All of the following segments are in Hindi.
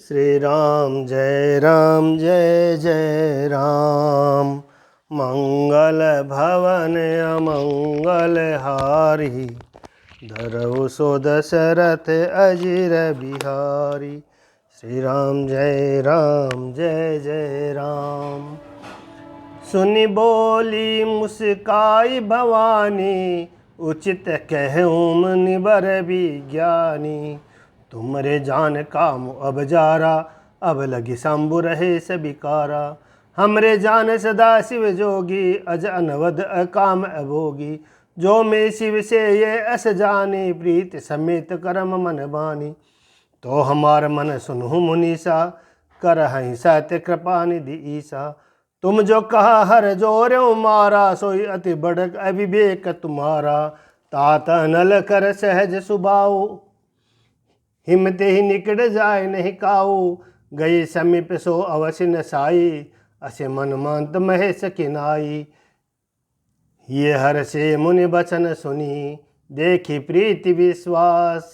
श्री राम जय जय राम। मंगल भवन अमंगल हारी, धरऊ सो दशरथ अजिर बिहारी। श्री राम जय जय राम। सुनि बोली मुस्काई भवानी, उचित कहूँ मुनिवर विज्ञानी। तुमरे जान काम अब जारा, अब लगी शंभु रहे सबिकारा। हमरे जान सदा शिव जोगी, अज अनवद अकाम अभोगी। जो में शिव से ये अस जानी, प्रीत समेत करम मन बानी। तो हमार मन सुनहु मुनीसा, करहि सत्य कृपा निधि ईसा। तुम जो कहा हर जोर्यो मारा, सोई अति बड़क अविवेक तुम्हारा। तात नल कर सहज सुभाऊ, हिमते ही निकट जाय नहीं काऊ। गई समीप सो अवश्य न साई, असे मन मांत महेश किनाई। ये हर से मुनि बचन सुनी, देखी प्रीति विश्वास।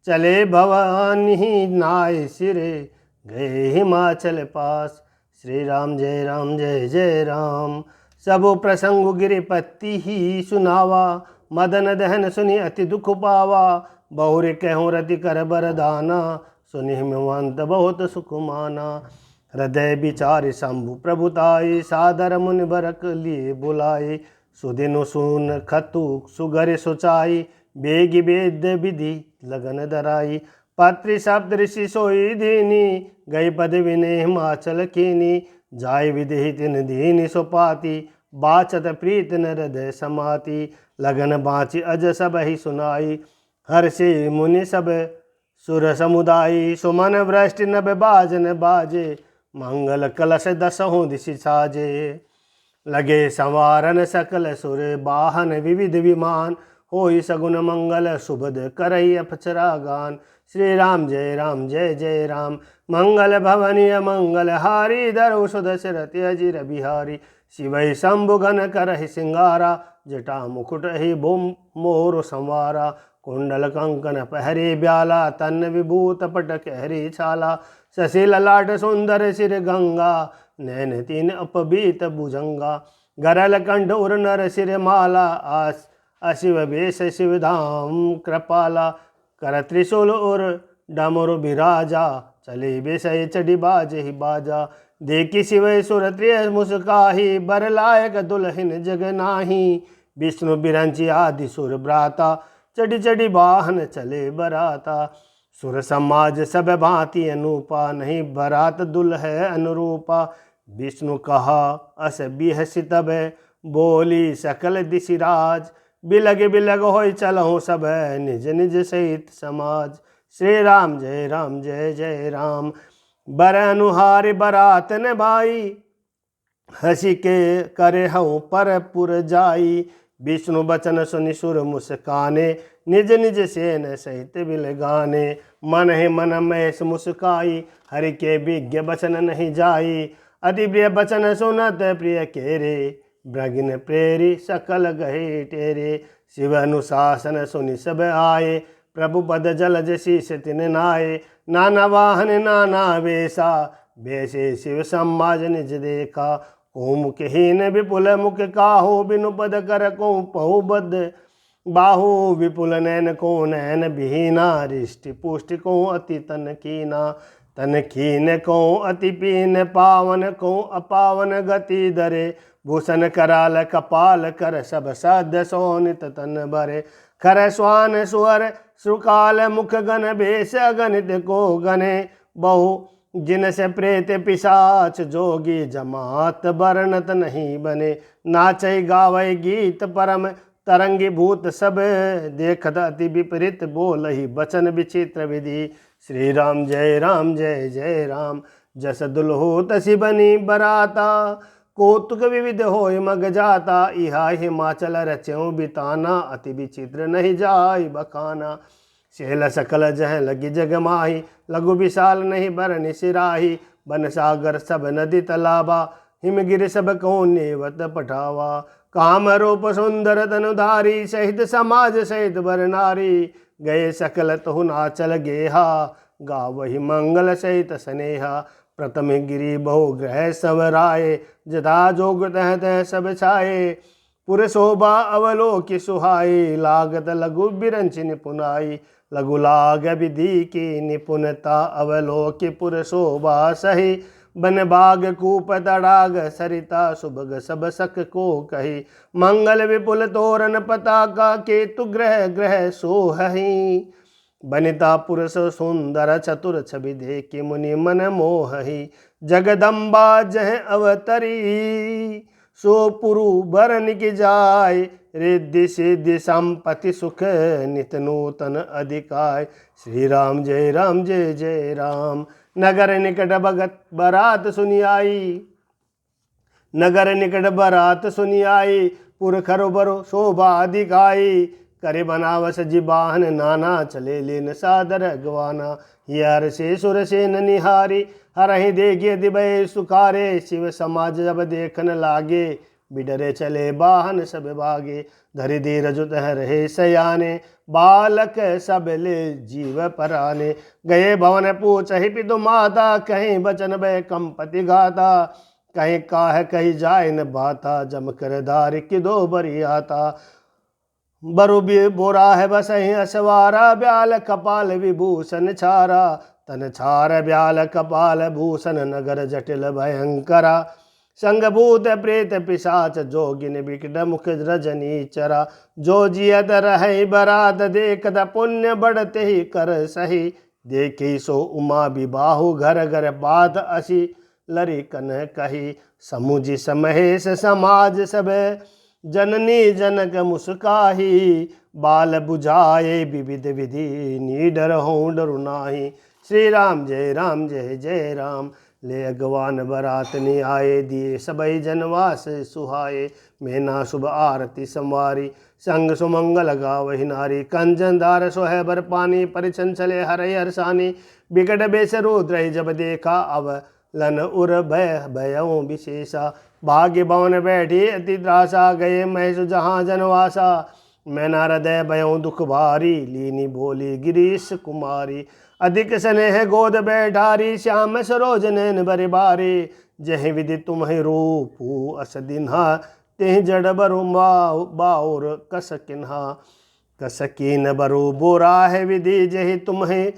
चले भवानी नाय सिरे, गए हिमाचल पास। श्री राम जय जय राम। सबो प्रसंग गिरिपति ही सुनावा, मदन दहन सुनि अति दुख पावा। बहुरे कहूँ रति कर बरदाना, सुनि हिमवंत बहुत सुख माना। हृदय विचार शंभु प्रभुताई, सादर मुनि बरक लिए बुलाए। सुदिनु सुन खतु सुगर सुचाई, बेगी वेद विधि लगन धराई। पत्रि सप्त ऋषि सोई दीनी, गई पद विने हिमाचल कीनी। जाय विधि तिन दीन सुपाति, बाचत प्रीत न हृदय समाति। लगन बाँची अज सब ही सुनाई, हर्षि मुनि सब सुर समुदायी। सुमन वृष्टि नभ बाजन बाजे, मंगल कलश दसहों दिशि साजे। लगे संवारन सकल सुर, वाहन विविध विमान। होई सगुन मंगल सुबद, करई अफचरा गान। श्री राम जय जय राम। मंगल भवनी मंगल हारी, धरऊ सो दशरथ अजिर बिहारी। शिवै शंभु घन करहि सिंगारा, जटा मुकुट ही भूम मोर संवारा। कुंडल कंकन पहरे ब्याला, तन विभूत पटक हरि छाला। शशि ललाट सुंदर सिर गंगा, नैन तीन अपबीत भुजंगा। गरल कंठ उर नर सिर माला, अशिव बेश शिव धाम कृपाला। कर त्रिशूल उर डमरु बिराजा, चले बेसय चढ़ी बाजे ही बाजा। देखी शिव सुर त्रिय मुस्काही, बर लायक दुल्हन जग नाही। विष्णु बिरंची आदि सुर भ्राता, चढ़ी चढ़ी वाहन चले बराता। सुर समाज सब भांति अनूपा, नहीं बरात दुल्ह अनुरूपा। विष्णु कहा अस बिहसि तब, बोली सकल दिशिराज। बिलग बिलग होय चलहु सब, निज निज सहित समाज। श्री राम जय जय राम। बर अनुहार बरात न भाई, हसी के करे हूँ पर पुर जाई। विष्णु बचन सुनि सुर मुस्काने, निज निज सेन सहित बिल गाने। मन ही मन महेश मुस्काई, हरि के विज्ञ बचन नहीं जाई। अति प्रिय बचन सुनत प्रिय केरे, ब्रगिन प्रेरी सकल गहे टेरे। शिव अनुशासन सुनि सब आए, प्रभु पद जलज शीस तिन नाये। नाना वाहन नाना वेशा, बेसे शिव समाज निज देखा। को मुखहीन विपुल मुख काहू, बिनु पद कर को पहु बद बाहु। विपुल नैन को नैन बिहीना, रिष्टि पुष्टि को अति तन कीना। तन कीन को अति पीन, पावन को अपावन गति धरे। भूषण कराल कपाल कर, सब सद सोनित तन भरे। खर स्वान सुअर सुकाल मुख गण, भेष अगणित को गणे। बहु जिन से प्रेत पिशाच जोगी, जमात बरनत नहीं बने। नाचै गावै गीत परम तरंगी भूत सब, देखत अति विपरीत बोलहि बचन विचित्र विधि। श्री राम जय जय राम। जस दुल्हो तसी बनी बराता, कौतुक विविध होय मग जाता। इहा हिमाचल रच्यों बिताना, अति विचित्र नहीं जाय बखाना। शैल सकल जह लगी जग माही, लघु विशाल नहीं बरनि सिराही। बन सागर सब नदी तालाबा, हिमगिर सब को नेवत पठावा। काम रूप सुंदर तनुधारी, सहित समाज सहित बर नारी। गए सकल तहु नाचल गेहा, गावहि मंगल सहित स्नेहा। प्रथम गिरि बहु ग्रह सब राय, जथा जोग तह तह सब छाए। पुर शोभा अवलोकि सुहाई, लागत लघु बिरंच निपुनाई। लघु लाग विधि की निपुणता, अवलोकि पुर शोभा सही। बन बाग कूप तड़ाग सरिता, सुभग सब सख को कही। मंगल विपुल तोरण पताका, केतु ग्रह ग्रह सोहहि। बनिता पुरुष सुंदर चतुर, छवि देखि मुनि मन मोहहि। जगदम्बा जह अवतरी, सो पुरु बरन की जाय। रिद्धि सिद्धि संपत्ति सुख, नित नूतन अधिकाय। श्री राम जय राम जय जय राम। नगर निकट भगत बरात सुनि आई, नगर निकट बरात सुनि आई। पुरखर बरो शोभा अधिकाई, करे बनावस जिबाहन नाना। चले लेन सादर गवाना, यार से सुर से निहारी। हरहि देखे दिबय सुखारे, शिव समाज जब देखन लागे। बिडरे चले बाहन सब भागे, धरि धीरज तह रहे सयाने। बालक सब ले जीव पराने, गए भवन पूछहि पितु माता। कहीं बचन भय कंपति गाता, कहीं काह कही जाय न बाता। जम कर धारि किदो बरियाता, बरु बोरा है बसहि असवारा। ब्याल कपाल विभूषण छारा, तन छार ब्याल कपाल भूषण। नगर जटिल भयंकरा, संगभूत प्रेत पिशाच जोगिन। विकट मुख रजनी चरा, जो जियत रहे बरात देखत। पुण्य बढ़ते ही कर सही, देखी सो उमा विबाहु। घर घर बात असी लरी कन कही। समुझि समहेश समाज सब, जननी जनक मुस्काही। बाल बुझाए विविध विधि, नीडर हो डरु नाही। श्री राम जय जय राम। ले अगवान बरात नि आए, दिए सबई जनवास सुहाए। मैना शुभ आरती संवारी, संग सुमंगल गावहि नारी। कंचन धार सोहे बर पानी, परिछन चले हरहि हरसानी। बिकट बेस रुद्र जब देखा, अव लन उर भय भयऊ विशेषा। भाग्य भवन बैठी अति त्रासा, गए महेश जहाँ जनवासा। मैना हृदय भयऊ दुख भारी, लीनी बोली गिरीश कुमारी। अधिक स्नेह गोद बैठारी, श्याम सरोज नैन बरि बारी। जह विधि तुम्हें रूपू अस दिन्हा, तेह जड़ बरु बाउर कस किन्हा। कस कीन बरु बोरा है विधि, जहि तुम्हें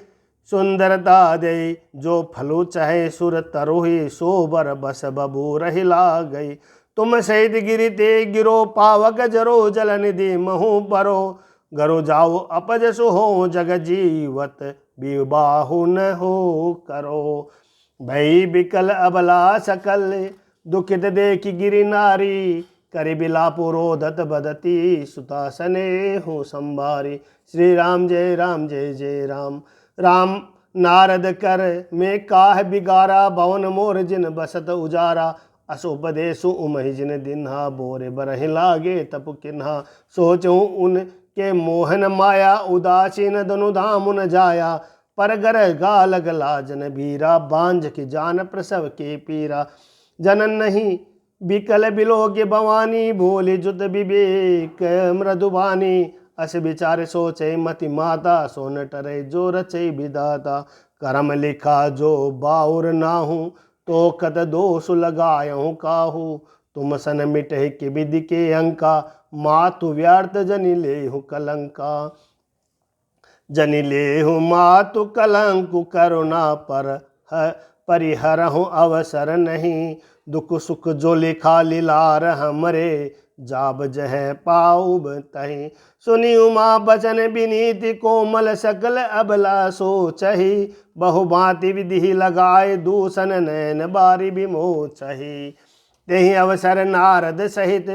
सुंदरता दे। जो फलु चाहे सुर तरोहि, सो बर बस बबू रही ला गई। तुम सहित गिरि ते गिरो, पावक जरो जल निधि महु परो। गरु जाओ अपज सुहो, जग जीवत विबाहु न हो करो। भई बिकल अबला सकल, दुखित देखि गिरि नारी। करि बिलापु रोदत बदती, सुता स्नेहु संभारी। श्री राम जय जय राम। राम नारद कर में काह बिगारा, भवन मोर जिन बसत उजारा। असुपदेशु उमहि जिन दिन्हा, बोरे बरहि लागे तपु किन्हा। सोचूं उन के मोहन माया, उदासीन दनु धाम न जाया। पर गर गालग लाजन बीरा, बांझ की जान प्रसव के पीरा। जनन नहीं बिकल बिलोक भवानी, भोले जुत विवेक मृदुबानी। अस विचार सोचे मति माता, सोन टरे जो रचे विधाता। करम लिखा जो बाउर नाहू, तो कत दोष लगायहूँ काहू। तुम सन मिटे कि विधि के अंका, मातु व्यर्थ जनि लेहु कलंका। जनि लेहु मातु कलंकु, करुणा पर परिहरहु अवसर नहीं। दुख सुख जो लिखा लीलार हमरे, जाब जह पाऊब तही। सुनी उमा बचन विनीति, कोमल सकल अबला सोचहि। बहुभांति विधि लगाए, दूषण नैन बारी विमोचहि। तेहि अवसर नारद सहित,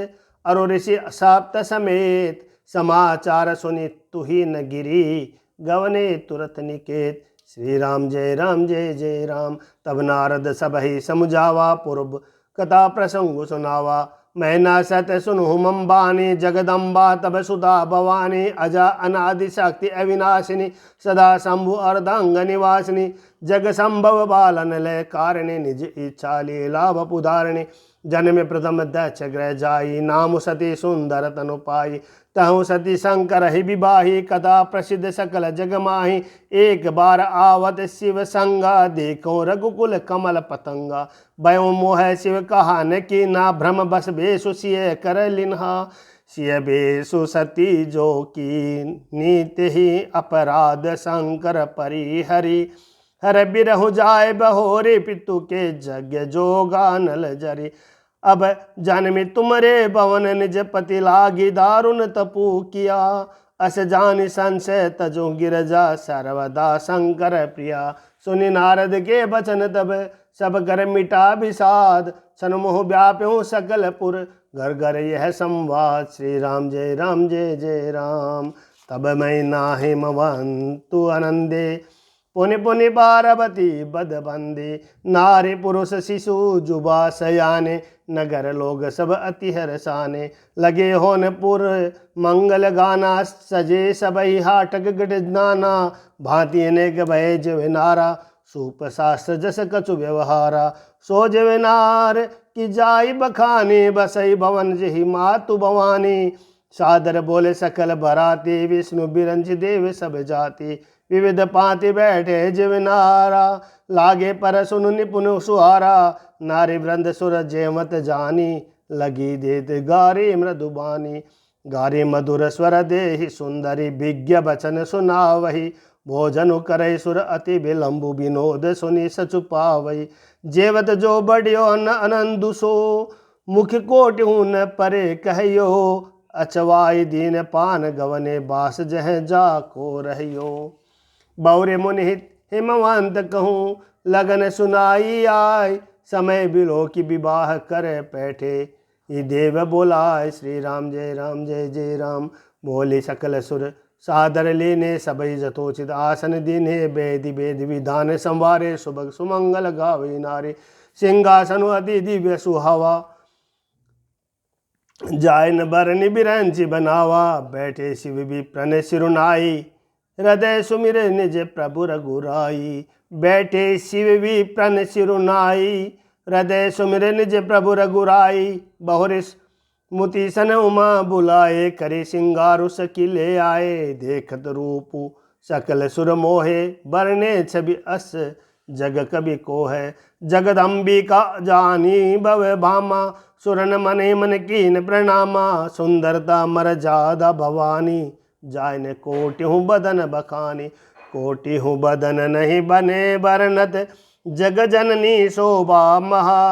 अरु ऋषि सप्त समेत। समाचार सुनि तुहि न गिरी, गवने तुरत निकेत। श्री राम जय जय राम। तब नारद सबहि समुझावा, पूर्व कथा प्रसंग सुनावा। मैना सत सुनु मम बानी, जगदम्बा तब सुधा भवानी। अजा अनादि शक्ति अविनाशिनी, सदा शंभु अर्धांग निवासिनी। जग संभव बालन लय कारणे निज इच्छा लीला वपुधारणे जन्म प्रथम दक्ष ग्रह जाई नाम सती सुंदर तनु पाई तहु सती शंकर ही विवाही कथा प्रसिद्ध सकल जग माही एक बार आवत शिव संगा देखो रघुकुल कमल पतंगा भयो मोह शिव कहा न की ना भ्रम बस बेसु सिय कर लिन्हा सिय बेसु सती जो की नीति ही अपराध शंकर परिहरि हर बिरहु जाय बहोरे पितु के जग जोगा नल जरी अब जन्मी तुमरे भवन निज पति लागी दारुण तपु किया अस जानि संशय तजो गिरजा सर्वदा शंकर प्रिया सुनि नारद के बचन तब सब कर मिटा विषाद सन्मुह व्याप्यो सकलपुर घर घर यह संवाद श्री राम जय जय तब मैं नाहि मवंतु आनंदे पुनि पुनि बारवती बदबंदी नारी पुरुष शिशु जुबा सयाने नगर लोग सब अति हरसाने लगे होन पुर मंगल गाना सजे सबई हाटक गट नाना भांति अनेक भय जविनारा सूप शास्त्र जस कछु व्यवहारा सो जविनार की जाई बखानी बसई भवन जही मातु भवानी सादर बोले सकल बराती विष्णु बिरंज देव सब जाति विविध पाति बैठे जिवनारा लागे पर सुनु निपुण सुहारा नारी वृंद सुर जेमत जानी लगी देत गारी मृदुबानी गारी मधुर स्वर देहि सुंदरी विज्ञ बचन सुनावही भोजन करे सुर अति विलंबु विनोद सुनि सचु पावई जेवत जो बढ़ियो अनंदु सो मुख कोट न परे कहियो अचवाई दीन पान गवने बास जह जा को रहियो बौरे मुनिहित हिमवंत कहूँ लगन सुनाई आय समय बिलो की विवाह कर बैठे ये देव बोलाय श्री राम जय राम बोले सकल सुर सादर लेने सबई जतोचित आसन दीने वेद वेद विधान संवारे सुभग सुमंगल गावे नारे सिंहासन अति दिव्य सुहावा जायन बरनि बिरंची बनावा बैठे शिव विप्रन सिरुनाई हृदय सुमिर निज प्रभु रघुराई बैठे शिव विप्रन सिरुनाई हृदय सुमिर निज प्रभु रघुराई बहुरिस मुतीसन उमा बुलाए करे सिंगारु सकिले आए देखत रूपु सकल सुर मोहे बरने छवि अस जग कवि को है जगदम्बिका जानी भव भामा सुरन मने मन कीन प्रणामा सुंदरता मर जादा भवानी जायन कोटि हूँ बदन बखानी कोटि हूँ बदन नहीं बने बरनत जग जननी शोभा महा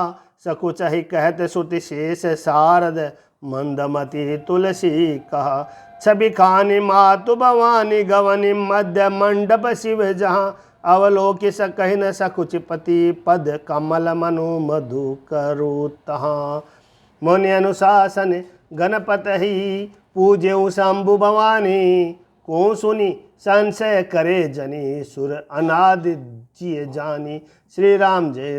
सकुच ही कहत सुति शेष शारद मंदमती तुलसी कहा छवि खानी मातु भवानी गवनी मध्य मंडप शिव जहाँ अवलोकि सकहि न सकुच पति पद कमल मनु मधु करु तहाँ मुनि अनुशासन गणपत ही पूज्यऊ शंभु भवानी को सुनी संशय करे जनी सुर अनादि जिय जानी श्री राम जय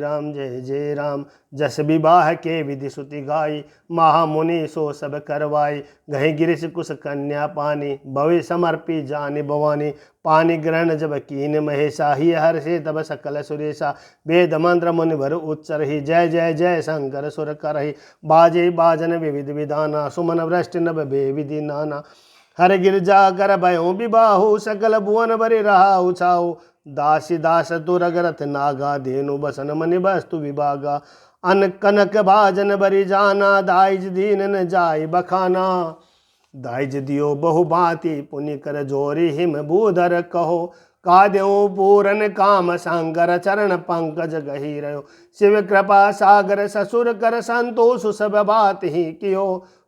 राम जस विवाह के विधि सुति गाई महामुनि सो सब करवाई गहे गिरिश कुश कन्या पानी भवि समर्पी जानी भवानी पानी ग्रहण जब कीन महेशा ही हर से तब सकल सुरेशा वेद मंत्र मुनिवर उच्चर ही जय जय जय शंकर सुर करहि बाजे बाजन विविध विधाना सुमन वृष्टि नभ बे विधि नाना हर गिरजा कर भयो विबाहु सकल भुवन बरि रहा उछाऊ दासी दास तुरगरथ नागा धेनु बसन मनि वस्तु विभागा अन कनक भाजन बरि जाना दाइज दीन न जाय बखाना दाइज दियो बहु भांति पुनि कर जोरी हिम भूधर कहो काद्यो पूरन काम शंकर चरण पंकज गही रहो शिव कृपा सागर ससुर कर संतोष सब बात ही कियो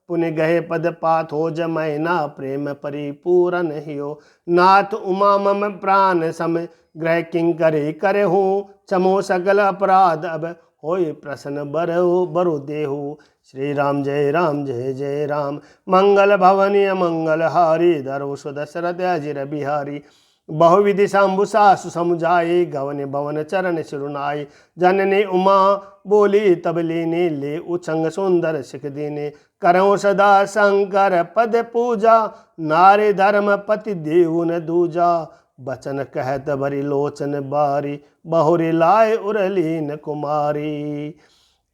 पुनि गहे पद पाथो जमैना प्रेम परिपूरन हियो नाथ उमा मम प्राण सम ग्रह किंकरी करे हूँ चमो सकल अपराध अब होय प्रसन्न बरु देहु श्री राम जय राम मंगल भवनीय मंगल हारी धरो सुदशरथ अजिर बिहारी बहुविधि शंभु सासु समुझाई गवन भवन चरण सिरुनाई जननी उमा बोली तब लीने ले उछंग सुंदर सिख दीने करो सदा शंकर पद पूजा नारी धर्म पति देव न दूजा बचन कहत भरी लोचन बारी, बहुरी लाए उरलीन कुमारी।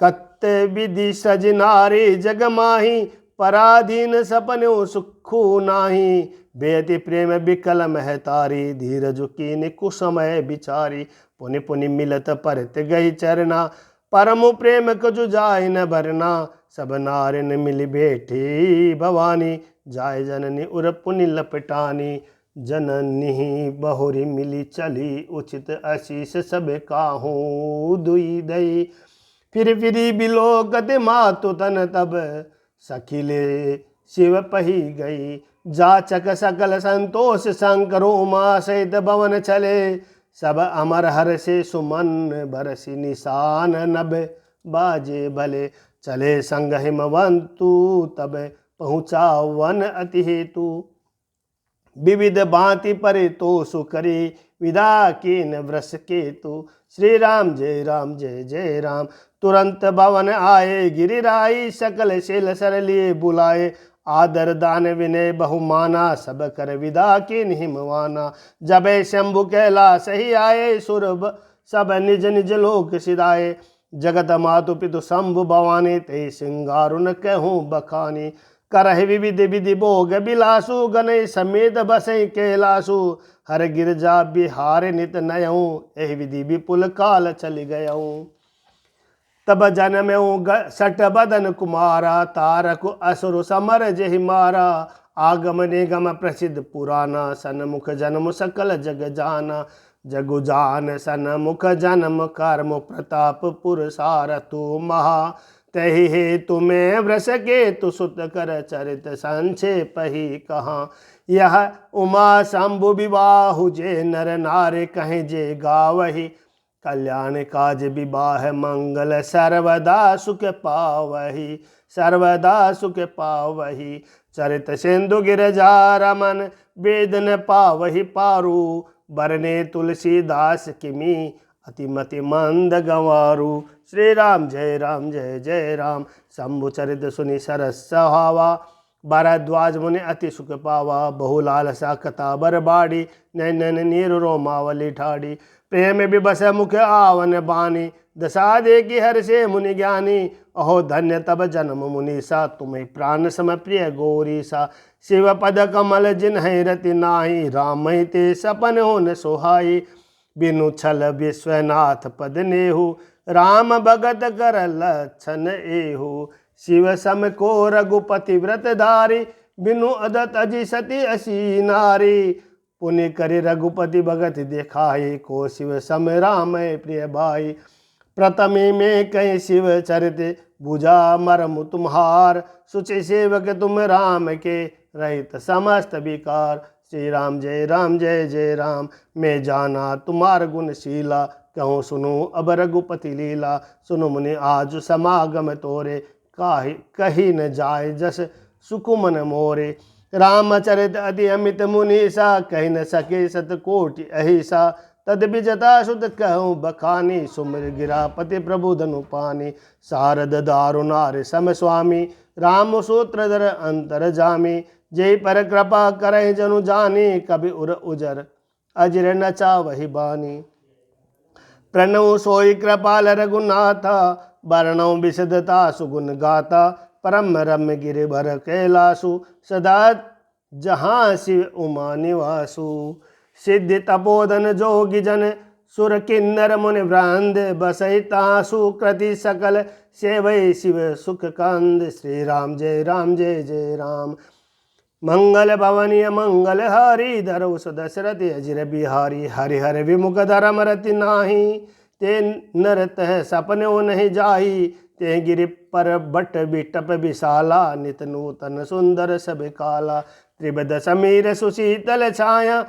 कत्ते विधि सज नारी जग माही, पराधीन सपन्यो सुखू नाही। बेअति प्रेम बिकल महतारी, धीरज कीन कुसमय बिचारी। पुनि पुनि मिलत परत गई चरना, परम प्रेम कजु जाय न भरना। सब नारिन मिल बैठी भवानी, जाय जननी उर पुनि लपटानी। जननी बहुरी मिली चली, उचित आशीष सब काहू दुई दई। फिर बिलो गति मातु तन तब, सखिले शिव पही गई। जाचक सकल संतोष शंकर उमा सहित भवन चले। सब अमर हर से सुमन बरसी निशान नभ, बाजे भले चले संग हिमवंतु। तब पहुँचा वन अति हेतु, विविध भांति परितोषु करी। विदा कीन वृष केतु, श्री राम जय जय राम। तुरंत भवन आए गिरिराई, सकल शील सर लिए बुलाए। आदर दान विनय बहुमाना, सब कर विदा कीन हिमवाना। जबे शंभु कैलाश ही आए, सुर सब निज निज लोक सिधाए। जगत मातु पितु शंभु भवानी, ते सिंगारुन कहूँ बखानी। करहि विविध विधि भोग बिलासु, गणेय समेत बसई कैलासु। हर गिरजा बिहार नित नयऊँ, एहि विधि विपुल काल चल गयऊँ। तब जनमऊ सट बदन कुमारा, तारक असुर समर जेहि मारा। आगम निगम प्रसिद्ध पुराना, सन्मुख जन्म सकल जग जाना। जगु जान सन्मुख जन्म कर्म, प्रताप पुरसार तु महा। तहि हेतु में वृष केतु सुत कर, चरित संक्षेप ही कहाँ। यह उमा शंभु विवाहु, जे नर नारे कहें जे गावही। कल्याण काज विवाह मंगल, सर्वदा सुख पावही। सर्वदा सुख पावही। चरित सिंधु गिरजा रमन, वेद न पावही पारू। बरने तुलसीदास किमी, अतिमति मंद गंवारू। श्री राम जय जय राम। शंभु चरित सुनि सरस सहावा, भरद्वाज मुनि अति सुख पावा। बहुलाल सा कथा बर बाड़ी, नैनन नीर रोमावली ठाड़ी। प्रेम विबस मुख आवन बानी, दशा दे की हर से मुनि ज्ञानी। अहो धन्य तब जन्म मुनीसा, तुम्हें प्राण सम प्रिय गौरीसा। शिव पद कमल जिन्हि रति नाही, राम ते सपन हो न सोहाई। बिनु छल विश्वनाथ पद नेहु, राम भगत कर लक्षण एहु। शिव सम को रघुपति व्रत धारी, बिनु अदत अजि सती असी नारी। पुनि करि रघुपति भगत देखाई, को शिव सम राम प्रिय भाई। प्रथमी में कहीं शिव चरित, बुझा मरमु तुम्हार। सुचि सेवक तुम राम के, रहित समस्त विकार। श्री राम जय जय राम। मैं जाना तुम्हार गुणशीला, कहूँ सुनो अब रघुपति लीला। सुनो मुनि आज समागम तोरे, कही न जाय जस सुकुमन मोरे। रामचरित अति अमित मुनीसा, कही न सके सतकोटि अहिसा। तद विजता सुत कहूँ बखानी, सुमिर गिरापति प्रभु धनु पानी। शारद दारुनार सम स्वामी, राम सूत्रधर अंतर जामी। जय पर कृपा करें जनु जानी, कभी उर उजर अजर नचा वही बानी। प्रणव सोई कृपाल रघुनाथा, वर्णव विशदता सुगुण गाता। परम रम्य गिरिभर कैलासु, सदा जहाँ शिव उमा निवासु। सिद्धि तपोधन जोगी जन, सुर किन्नर मुनि वृंद बसई तासु। कृति सकल सेवै शिव सुख कंद, श्री राम जय जय राम। मंगल भवनीय मंगल हारी, धरऊ सुदशरथ अजिर बिहारी। हरिहर विमुख धर्म रति नाही, ते नरत सपने नहीं जाही। ते गिरि पर बट बिटप विशाला, नित नूतन सुंदर सब काला। त्रिबद समीर सुशीतल छाया,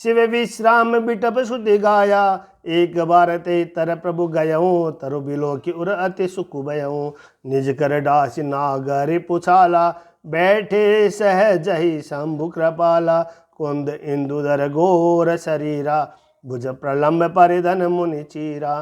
शिव विश्राम बिटप सुधि गाया। एक बार ते तर प्रभु गयऊँ, तरु बिलो की उर अति सुख भयऊँ। निज कर डासी नागरि पुछाला, बैठे सहज ही शंभु कृपाला। कुंद इंदुधर घोर शरीरा, भुज प्रलम्ब परिधन मुनि चीरा।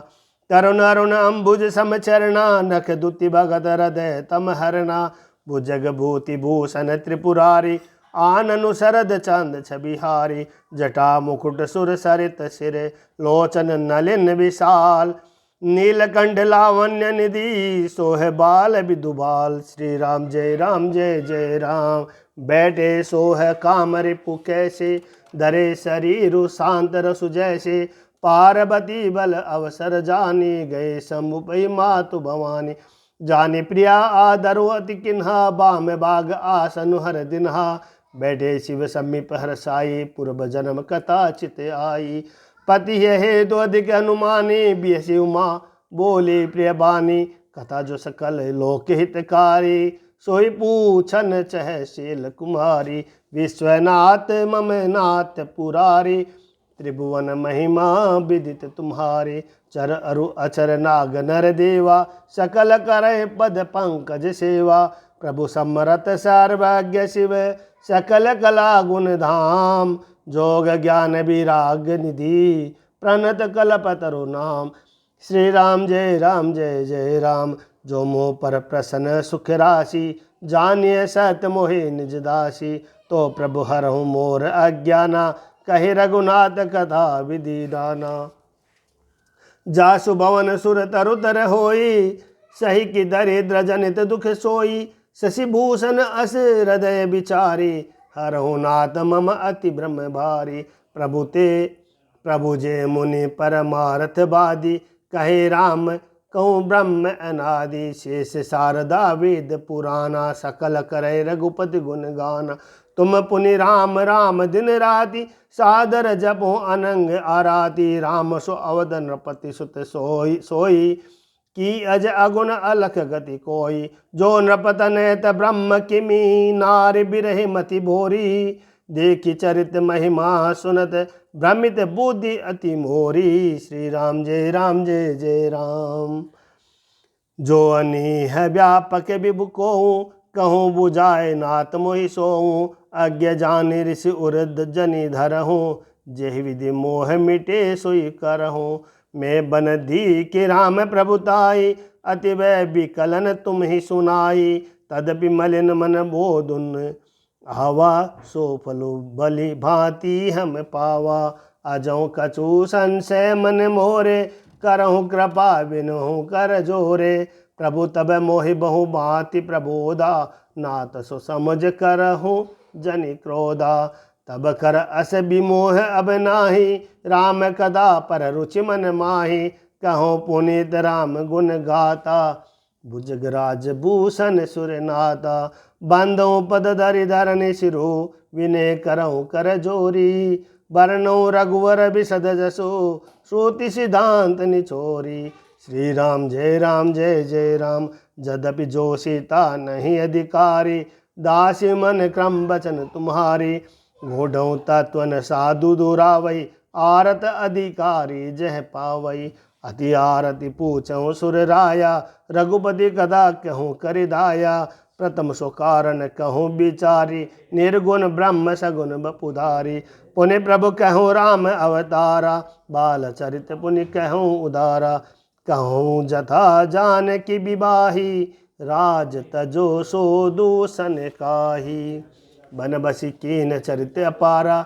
तरुण अरुण अम्बुज समचरणा, नख दुति भगत हृदय तम हरणा। भुजग भूति भूषण त्रिपुरारी, आननु शरद चंद छबिहारी, जटा मुकुट सुर सरित सिर, लोचन नलिन विशाल, नीलकंठ लावण्य निधि, सोह बाल विदुबाल। श्री राम जय जय राम। बैठे सोह काम रिपु कैसे, धरे शरीरु शांत रसु जैसे, पार्वती बल अवसर जानी, गए शंभुपै मातु भवानी। जानी प्रिया आदरो अति किन्हा, बाम बाग आसन हर दिन्हा, बैठे शिव समीप हर साई, पूर्व जन्म कथा चित आई। पति हे दो अधिक अनुमानी, बियसी उमा बोली प्रिय बानी, कथा जो सकल लोक हितकारी, सोई पूछन चह शील कुमारी। विश्वनाथ मम नाथ पुरारी, त्रिभुवन महिमा विदित तुम्हारे। चर अरु अचर नाग नर देवा, सकल करे पद पंकज सेवा। प्रभु समरथ सर्वज्ञ शिव, सकल कला गुण धाम। जोग ज्ञान विराग निधि, प्रणत कलपतरु नाम। श्री राम जय जय राम। जो मोह पर प्रसन्न सुख राशि, जानिए सत मोहि निज दासी। तो प्रभु हरहु मोर अज्ञाना, कहे रघुनाथ कथा विधि दाना। जासु भवन सुर तरु तर होई, सही की दरिद्र जनित दुख सोई। शशि भूषण अस हृदय विचारी, हरहु नाथ मम अति ब्रह्म भारी। प्रभु जे मुनि परमारथ बादी, कहे राम कहूँ ब्रह्म अनादि। शेष शारदा वेद पुराना, सकल करे रघुपति गुण गाना। तुम पुनि राम राम दिन राति, सादर जपो अनंग आराती। राम सो अवध नृपति सुत सोई, की अज अगुण अलख गति कोई। जो नृपतनेत ब्रह्म किमी, नारी बिरहि मति भोरी। देखी चरित महिमा सुनत, भ्रमित बुद्धि अति मोरी। श्री राम जय जय राम। जो अनी है व्यापक विभु कोहूँ, कहूँ बुझाए नाथ मोहि सोऊँ। अज्ञ जानि ऋषि उर्द जनि धरहूँ, जेहि विधि मोह मिटे सोई करहूँ। मैं बन दी कि राम प्रभुताई, अति वै विकलन तुम ही सुनाई। तदपि मलिन मन बोधुन, हवा सो फलु बलि भांति हम पावा। अजौ कछु संशय मन मोरे, करहूँ कृपा बिनहु कर जोरे। प्रभु तब मोहि बहु भांति प्रबोधा, नाथ सो समझ करहूँ जनि क्रोधा। तब कर अस विमोह अब नाही, राम कदा पर रुचि मन माही। कहूँ पुनीत राम गुण गाता, भुजगराज भूषण सुरनाथा। बंधो पद धरि धरनि सिरु, विनय करहूँ कर जोरी। वर्णो रघुवर बिसद जसो, श्रुति सिद्धांत निचोरी। श्री राम जय जय राम। यद्यपि जो सीता नहीं अधिकारी, दासी मन क्रम बचन तुम्हारी। घोढ़ौ तत्वन साधु दुरावई, आरत अधिकारी जह पावई। अति आरती पूछऊँ सुर राया, रघुपति कदा कहूँ करिदाया। प्रथम सो कारण कहूँ विचारी, निर्गुण ब्रह्म सगुण बपुधारी। पुनि प्रभु कहूँ राम अवतारा, बाल चरित पुनि कहूँ उदारा। कहूँ जथा जान की विवाही, राज तजो सो दूषण काही। बन बसी कीन चरित अपारा,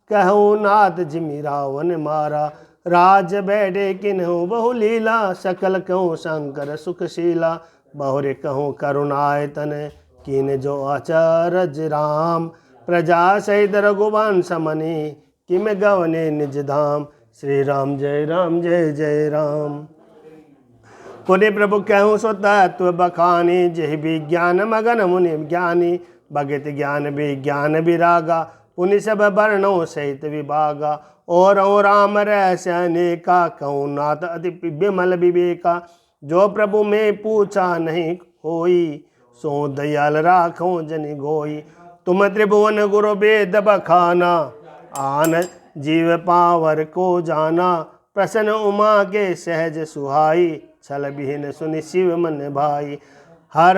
कहूँ नाथ जिमि रावण मारा। राज बैठे किन्हु बहु लीला, सकल कहूँ शंकर सुखशीला। बहुरे कहूँ करुणायतन, कीन जो अचरज राम। प्रजा सहित रघुवंश मनि, किम गवने निज धाम। श्री राम जय जय राम। पुनि प्रभु कहूँ सो तत्व बखानी, जेहि विज्ञान मगन मुनि ज्ञानी। भगत ज्ञान विज्ञान विरागा, पुनि सब वर्णों सहित विभागा। और राम रहस्य अनेका, कहूँ नाथ अति विमल विवेका। जो प्रभु में पूछा नहीं होई, सो दयाल राखो जनि गोई। तुम त्रिभुवन गुरु वेद बखाना, आन जीव पावर को जाना। प्रसन्न उमा के सहज सुहाई, छल विहीन सुनि शिव मन भाई। हर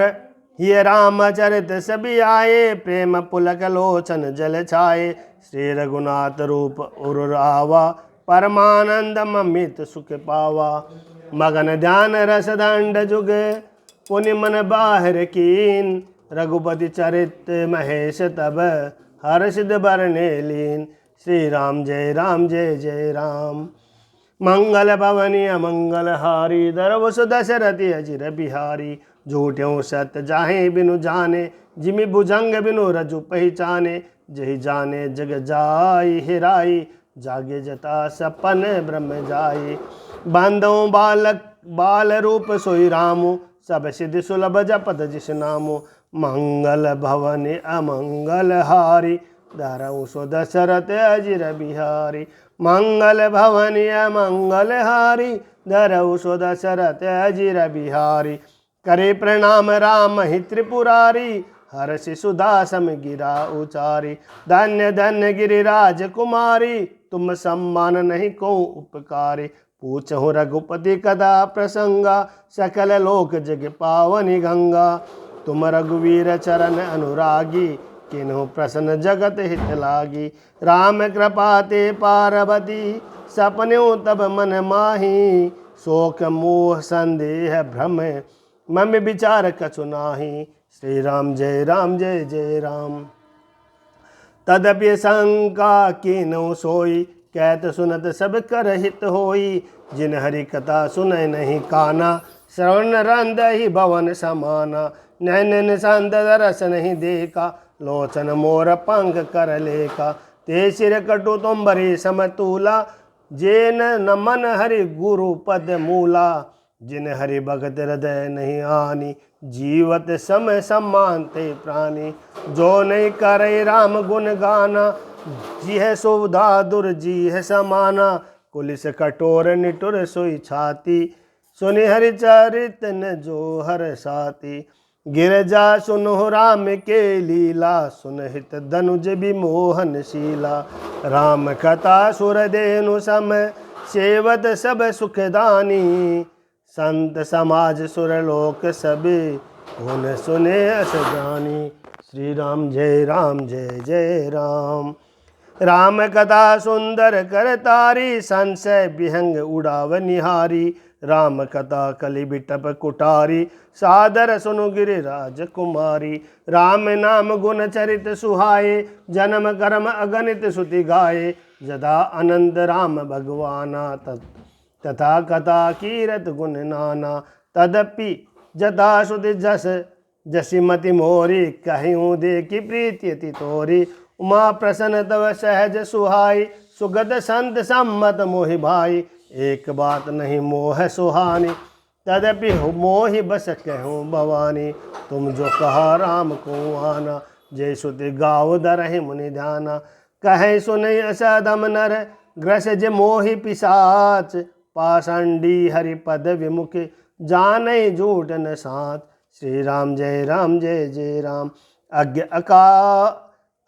ये रामचरित सभी आए, प्रेम पुलक लोचन जल छाए। श्री रघुनाथ रूप उर आवा, परमानंद ममित सुख पावा। मगन ध्यान रस दंड जुग, पुनि मन बाहर कीन। रघुपति चरित महेश तब, हर सिद्ध बरने लीन। श्री राम जय जय राम। मंगल भवनी अमंगल हारी, दरवसु दशरथि अजिर बिहारी। झूठ्यों सत जाहे बिनु जाने, जिमि भुजंग बिनु रजु पहचाने। जहि जाने जग जाई हेराई, जागे जता सपन ब्रह्म जाई। बांधो बालक बाल रूप सोई रामु, सब सिद्धि सुलभ जपत जिस नामु। मंगल भवन अमंगल हारी, धरऊ सो दशरथ अजिर बिहारी। मंगल भवन अमंगल हारी, धरऊ सो दशरथ अजिर बिहारी। करे प्रणाम राम ही त्रिपुरारी, हर शिशुदा सम गिरा उचारी। धन्य धन्य गिरिराज कुमारी, तुम सम्मान नहीं को उपकारी। पूछहु रघुपति कदा प्रसंगा, सकल लोक जग पावनी गंगा। तुम रघुवीर चरण अनुरागी, किन्हु प्रसन्न जगत हित लागी। राम कृपा ते पार्वती, सपन्यों तब मन माही। शोक मोह संदेह भ्रम, मम विचार कछु नाही। श्री राम जय जय राम। तदपि शंका कीन्हु सोई, कहत सुनत सब कर हित होई। जिन हरि कथा सुनय नहीं काना, श्रवण रंदहि भवन समाना। नैन संत दरस नहीं देखा, लोचन मोर पंख कर लेका। ते सिर कटु तुम्बरी समतूला, जेन नमन हरि गुरु पद मूला। जिन हरि भगत हृदय नहीं आनी, जीवत समय सम्मान ते प्राणी। जो नहीं करे राम गुण गाना, जिह सुविधा दुर जी समाना। कुलिस कठोर निटुर सोई छाती, सुनि हरि चरित न जो हर साथी। गिरजा सुनो राम के लीला, सुनहित धनुज विमोहन शीला। राम कथा सुर देनु सम, सेवत सब सुखदानी। संत समाज सुर लोक सबे, गुण सुने अस जानी। श्री राम जय जय राम। राम कथा सुंदर कर तारी, संशय विहंग उड़ाव निहारी। राम कथा कलि बिटप कुटारी, सादर सुनु गिरिराज कुमारी। राम नाम गुण चरित सुहाए, जन्म कर्म अगणित सुति गाए। जदा अनंत राम भगवाना, तथा कथा कीरत गुण नाना। तदपि जथा सुति जस जसिमति मोरी, कहियूँ देखी प्रीति अति तोरी। उमा प्रसन्न तव सहज सुहाई, सुगत संत सम्मत मोहि भाई। एक बात नहीं मोह सुहानी, तदपि मोहि बस कहूँ भवानी। तुम जो कहा राम को आना, जय सुति गाओ दरहि मुनि ध्याना। कहे सुनई असदम नर, ग्रसज मोहि पिशाच। पाषंडी हरिपद विमुख, जानई झूठ न साथ। श्री राम जय जय राम।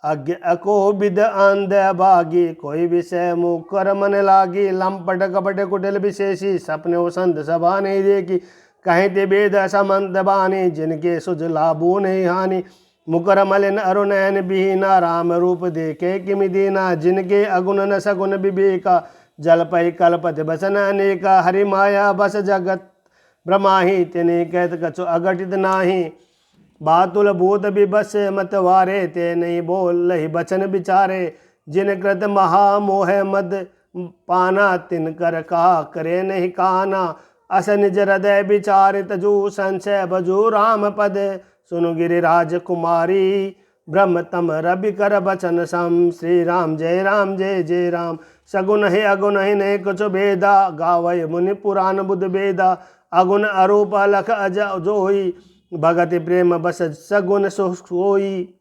अज्ञ अको विद अंध भागी, कोई विषय मुकर मन लागी। लंपट कपट कुटिल विशेषी, सपने संत सभा नहीं देखी। कहीं ते वेद समंत बानी, जिनके सुज लाभू नहीं हानि। मुकर मलिन अरुणयन बिहीना, राम रूप देखे किमि दीना। जिनके अगुण न सगुण विवेका, जल पै कल्पत बसन अनेका। हरि माया बस जगत ब्रह्माही, तिने कहत कछु अघटित नाही। बातुल भूत विबस मतवारे, ते नहीं बोल ही बचन विचारे। जिन कृत महामोह मद पाना, तिन कर कहा करे नहीं काना। अस निज हृदय विचार तजु, संशय भजु राम पद। सुनु गिरिराज कुमारी, ब्रह्म तम रवि कर बचन सम। श्री राम जय जय राम। सगुन है अगुन ही नहीं कुछ भेदा, गावय मुनि पुराण बुध वेदा। अगुण अरूप अलख अज जोई, भगति प्रेम बस सगुन सोई।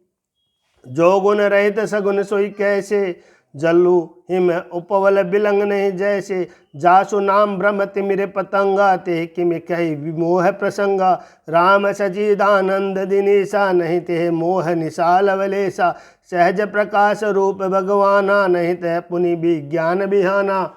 जो गुण रहित सगुन सोई कैसे, जल्लू हिम उपवल बिलंग नहीं जैसे। जासु नाम ब्रह्म तिमिरे पतंगा, ते किमि कही विमोह प्रसंगा। राम सचिदानंद दिनेशा, नहीं ते मोह निशाल वलेसा। सहज प्रकाश रूप भगवाना, नहीं ते पुनि विज्ञान बिहाना।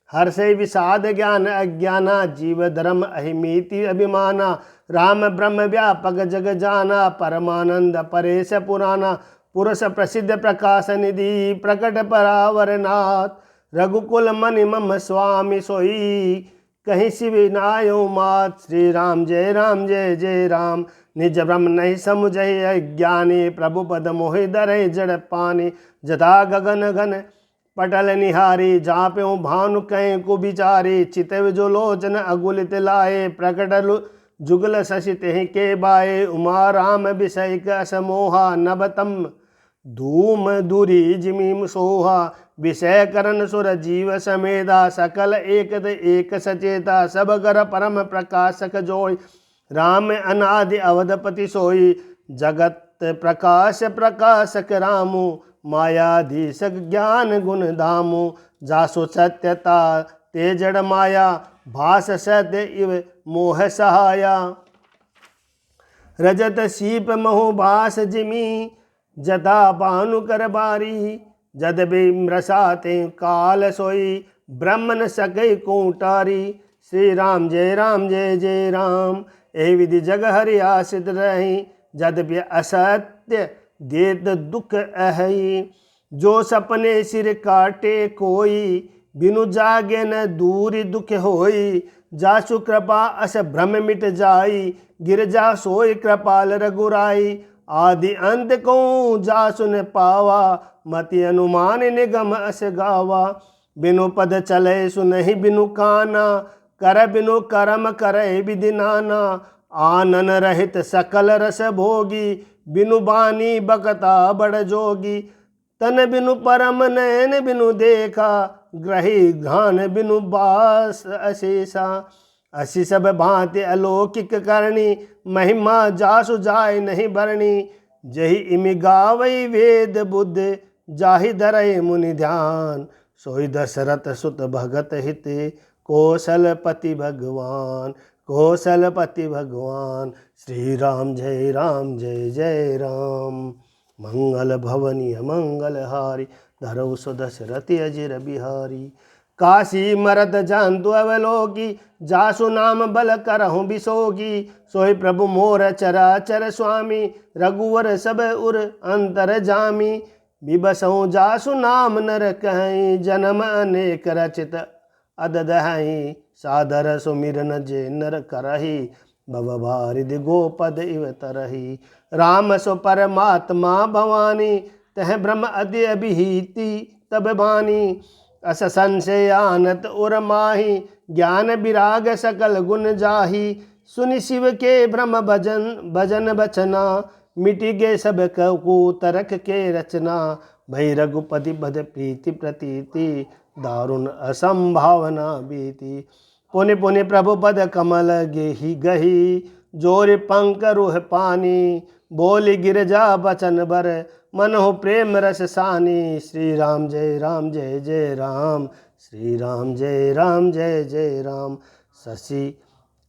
हर्षै विषाद ज्ञान अज्ञाना, जीव धर्म अहिमीति अभिमाना। राम ब्रह्म व्यापक जग जाना, परमानंद परेश पुराना। पुरुष प्रसिद्ध प्रकाश निधि, प्रकट परावरनाथ। रघुकुल मनि मम स्वामी सोई, कहीं शिव नायो मात। श्री राम जय जय राम। निज ब्रह्म नहीं समुझै अज्ञानी, प्रभु पद मोहि धरै जड़ पानी। जथा गगन घन पटल निहारी, जाप्यो भानु कहीं कुबिचारी। चितव जो लोचन अगुलित लाए, प्रकट जुगल शशि तेहि के बाए। उमा राम विषय कस मोहा, नभतम धूम दूरी जिमीम सोहा। विषय करण सुर जीव समेधा, सकल एक सचेता। सब कर परम प्रकाशक जोई, राम अनादि अवधपति सोई। जगत प्रकाश प्रकाशक रामु, मायाधीशक ज्ञान गुण धामु। जासु सत्यता ते जड़ माया, भास सत्य इव मोह सहाया। रजत सीप महु भास जिमी, जता भानु कर बारी। जद बिमृषाते काल सोई, ब्रह्म न सकै कोटारी। श्री राम जय जय राम। एहि विधि जग हरि आसित रही, यद्यपि असत्य देत दुख अहई। जो सपने सिर काटे कोई, बिनु जागे न दूरी दुख होई। जासु कृपा अस भ्रम मिट जाई, गिरजा सोई कृपाल रघुराई। आदि अंत को जासु न पावा, मति अनुमान निगम अस गावा। बिनु पद चले सुनहि बिनु काना, कर बिनु कर्म करे विधि नाना। आनन रहित सकल रस भोगी, बिनु बानी बकता बड़ जोगी। तन बिनु परम नयन बिनु देखा, ग्रही घान बिनु बास अशेषा। असी सब भांति अलौकिक करणी, महिमा जासु जाय नहीं बरणी। जहि इमि गावै वेद बुद्ध, जाहि धरै मुनि ध्यान। सोई दशरथ सुत भगत हित, कौशलपति भगवान। कौशलपति भगवान। श्री राम जय जय राम। मंगल भवनीय मंगल हारी, धरौ सो दशरथि अजिर बिहारी। काशी मरद जानतु अवलोकी, जासु नाम बल करहु बिसोगी। सोई प्रभु मोर चराचर स्वामी, रघुवर सब उर अंतर जामी। बिबसहु जासु नाम नर कहीं, जन्म अनेक रचित अददहई। सादर सुमिरन जे नर करही, भव भारिद गोपद इव तरही। राम सो परमात्मा भवानी, तह ब्रह्म अद्य अभिहिति तब बानी। अस संशय आनत उर माही, ज्ञान विराग सकल गुण जाही। सुनि शिव के ब्रह्म भजन बचना, मिटि गे सब कूतरख के रचना। भई रघुपति बद प्रीति प्रतीति, दारुण असंभावना बीती। पुनि पुनि प्रभु पद कमल गेहि गही, जोर पंक रुह पानी। बोली गिरजा बचन बर, मनहु प्रेम रस सानी। श्री राम जय जय राम। श्री राम जय जय राम। शशि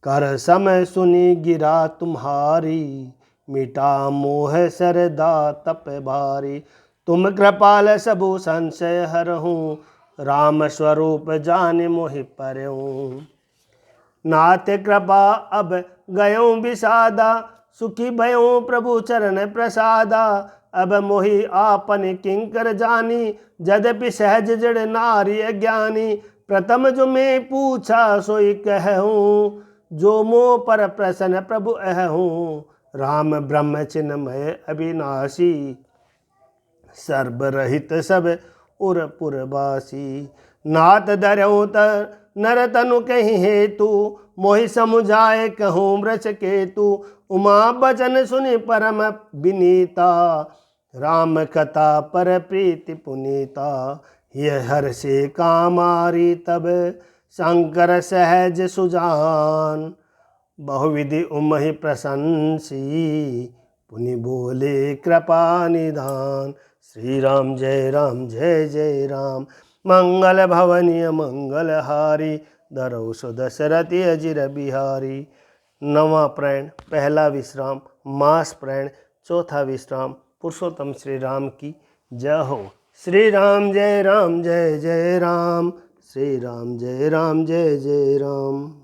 कर समय सुनी गिरा तुम्हारी, मिटा मोह सरदा तप भारी। तुम कृपाल सबु संशय हरहूँ, राम स्वरूप जान मोहि परहूँ। नाथ कृपा अब गयों विषादा, सुखी भयों प्रभु चरण प्रसादा। अब मोहि आपन किंकर जानी, यद्यपि सहज जड़ नारी अज्ञानी। प्रथम जो मैं पूछा सोई कहूँ, जो मोह पर प्रसन्न प्रभु अहूँ। राम ब्रह्म चिन्मय अविनाशी, सर्वरहित सब उर पुरवासी। नाथ धरऊँ नर तनु कहीं हेतु, मोहि समुझाए कहूँ वृष केतु। उमा बचन सुनि परम विनीता, राम कथा पर प्रीति पुनीता। ये हर से कामारी तब, शंकर सहज सुजान। बहुविधि उमहि प्रशंसी, पुनि बोले कृपा निधान। श्री राम जय जय राम। मंगल भवनीय मंगल हारी, धरौ सो दशरथि अजिर बिहारी। नवा प्रण पहला विश्राम, मास प्रण चौथा विश्राम। पुरुषोत्तम श्री राम की जय हो। श्री राम जय जय राम। श्री राम जय जय राम।